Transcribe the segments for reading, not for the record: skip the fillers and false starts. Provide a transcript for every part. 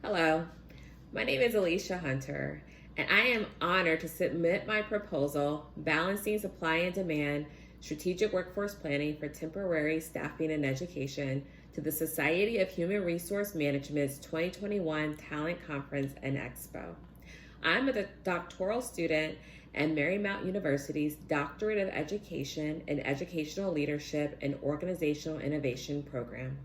Hello, my name is Alicia Hunter, and I am honored to submit my proposal, Balancing Supply and Demand, Strategic Workforce Planning for Temporary Staffing and Education, to the Society of Human Resource Management's 2021 Talent Conference and Expo. I'm a doctoral student at Marymount University's Doctorate of Education in Educational Leadership and Organizational Innovation program.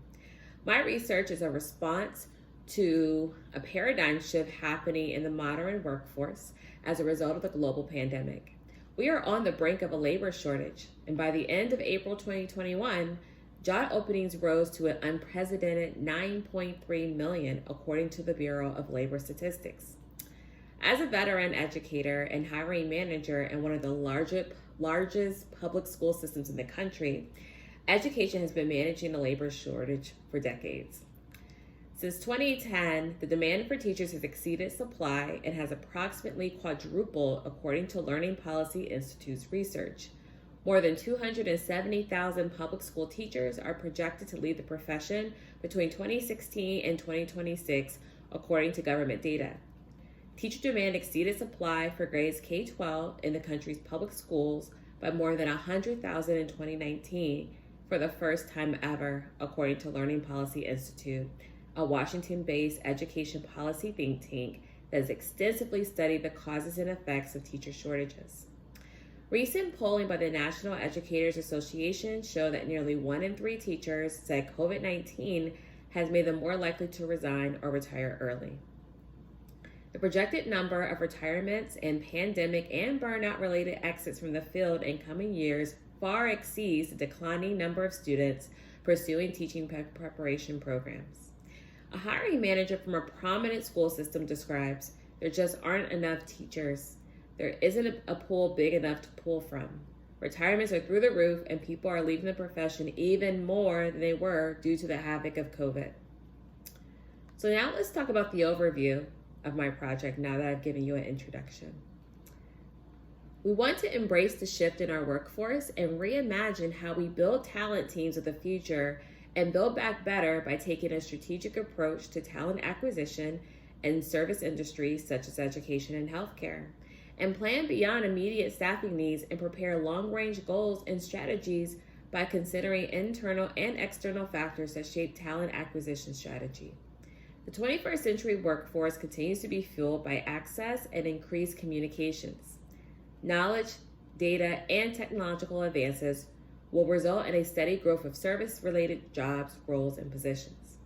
My research is a response to a paradigm shift happening in the modern workforce as a result of the global pandemic. We are on the brink of a labor shortage, and by the end of April 2021, job openings rose to an unprecedented 9.3 million, according to the Bureau of Labor Statistics. As a veteran educator and hiring manager in one of the largest public school systems in the country, education has been managing the labor shortage for decades. Since 2010, the demand for teachers has exceeded supply and has approximately quadrupled, according to Learning Policy Institute's research. More than 270,000 public school teachers are projected to leave the profession between 2016 and 2026, according to government data. Teacher demand exceeded supply for grades K-12 in the country's public schools by more than 100,000 in 2019 for the first time ever, according to Learning Policy Institute, a Washington-based education policy think tank that has extensively studied the causes and effects of teacher shortages. Recent polling by the National Educators Association showed that nearly 1 in 3 teachers said COVID-19 has made them more likely to resign or retire early. The projected number of retirements and pandemic and burnout-related exits from the field in coming years far exceeds the declining number of students pursuing teaching preparation programs. A hiring manager from a prominent school system describes, "There just aren't enough teachers. There isn't a pool big enough to pull from. Retirements are through the roof and people are leaving the profession even more than they were due to the havoc of COVID." So now let's talk about the overview of my project now that I've given you an introduction. We want to embrace the shift in our workforce and reimagine how we build talent teams of the future and build back better by taking a strategic approach to talent acquisition in service industries such as education and healthcare, and plan beyond immediate staffing needs and prepare long-range goals and strategies by considering internal and external factors that shape talent acquisition strategy. The 21st century workforce continues to be fueled by access and increased communications. Knowledge, data, and technological advances will result in a steady growth of service-related jobs, roles, and positions.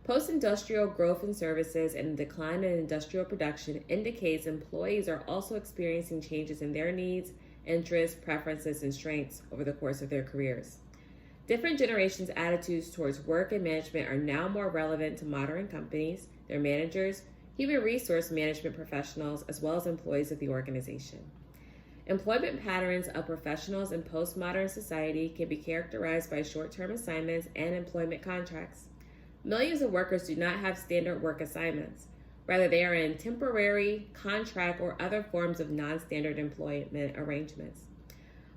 Post-industrial growth in services and a decline in industrial production indicates employees are also experiencing changes in their needs, interests, preferences, and strengths over the course of their careers. Different generations' attitudes towards work and management are now more relevant to modern companies, their managers, human resource management professionals, as well as employees of the organization. Employment patterns of professionals in postmodern society can be characterized by short-term assignments and employment contracts. Millions of workers do not have standard work assignments. Rather, they are in temporary, contract, or other forms of non-standard employment arrangements.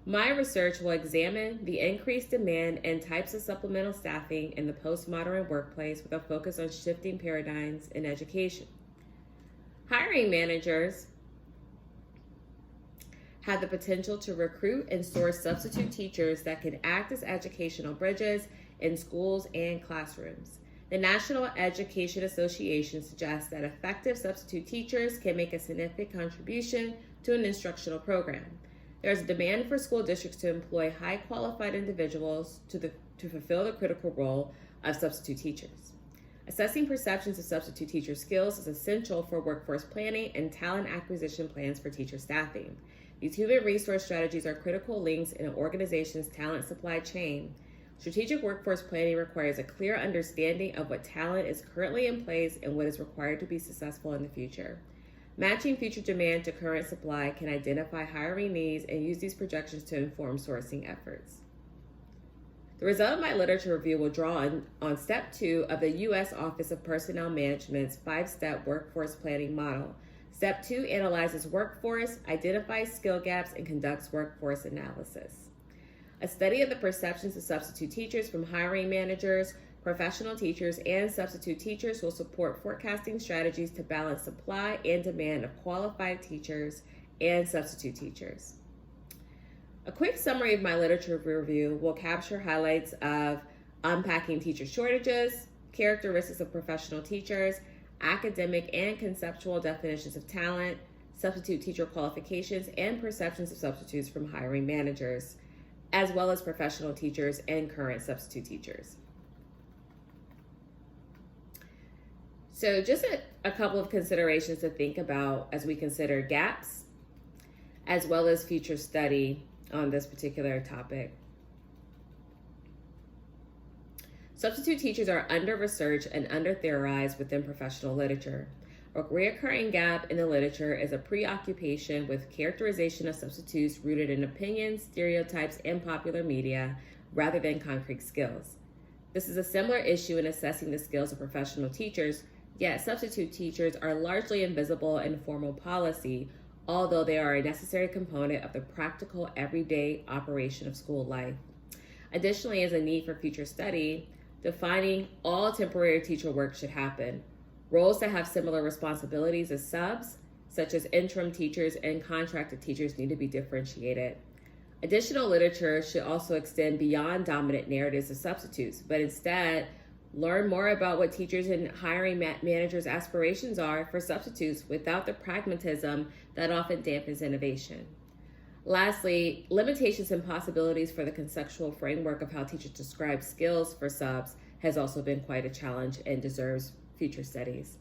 My research will examine the increased demand and types of supplemental staffing in the postmodern workplace with a focus on shifting paradigms in education. Hiring managers have the potential to recruit and source substitute teachers that can act as educational bridges in schools and classrooms. The National Education Association suggests that effective substitute teachers can make a significant contribution to an instructional program. There is a demand for school districts to employ high qualified individuals to fulfill the critical role of substitute teachers. Assessing perceptions of substitute teacher skills is essential for workforce planning and talent acquisition plans for teacher staffing. These human resource strategies are critical links in an organization's talent supply chain. Strategic workforce planning requires a clear understanding of what talent is currently in place and what is required to be successful in the future. Matching future demand to current supply can identify hiring needs and use these projections to inform sourcing efforts. The result of my literature review will draw on Step 2 of the U.S. Office of Personnel Management's 5-step workforce planning model. Step 2 analyzes workforce, identifies skill gaps, and conducts workforce analysis. A study of the perceptions of substitute teachers from hiring managers Professional teachers and substitute teachers will support forecasting strategies to balance supply and demand of qualified teachers and substitute teachers. A quick summary of my literature review will capture highlights of unpacking teacher shortages, characteristics of professional teachers, academic and conceptual definitions of talent, substitute teacher qualifications, and perceptions of substitutes from hiring managers, as well as professional teachers and current substitute teachers. So just a couple of considerations to think about as we consider gaps, as well as future study on this particular topic. Substitute teachers are under-researched and under-theorized within professional literature. A recurring gap in the literature is a preoccupation with characterization of substitutes rooted in opinions, stereotypes, and popular media, rather than concrete skills. This is a similar issue in assessing the skills of professional teachers, yet substitute teachers are largely invisible in formal policy, although they are a necessary component of the practical, everyday operation of school life. Additionally, as a need for future study, defining all temporary teacher work should happen. Roles that have similar responsibilities as subs, such as interim teachers and contracted teachers, need to be differentiated. Additional literature should also extend beyond dominant narratives of substitutes, but instead learn more about what teachers and hiring managers' aspirations are for substitutes without the pragmatism that often dampens innovation. Lastly, limitations and possibilities for the conceptual framework of how teachers describe skills for subs has also been quite a challenge and deserves future studies.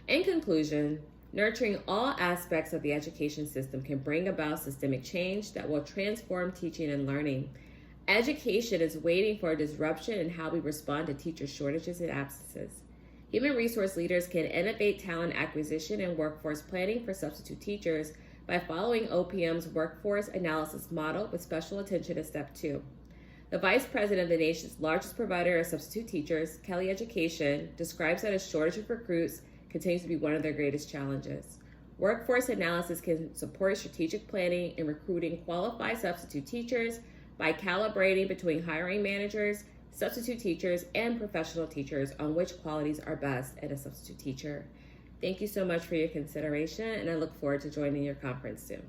In conclusion, nurturing all aspects of the education system can bring about systemic change that will transform teaching and learning. Education is waiting for a disruption in how we respond to teacher shortages and absences. Human resource leaders can innovate talent acquisition and workforce planning for substitute teachers by following OPM's workforce analysis model with special attention to Step 2. The Vice President of the nation's largest provider of substitute teachers, Kelly Education, describes that a shortage of recruits continues to be one of their greatest challenges. Workforce analysis can support strategic planning in recruiting qualified substitute teachers by calibrating between hiring managers, substitute teachers, and professional teachers on which qualities are best in a substitute teacher. Thank you so much for your consideration, and I look forward to joining your conference soon.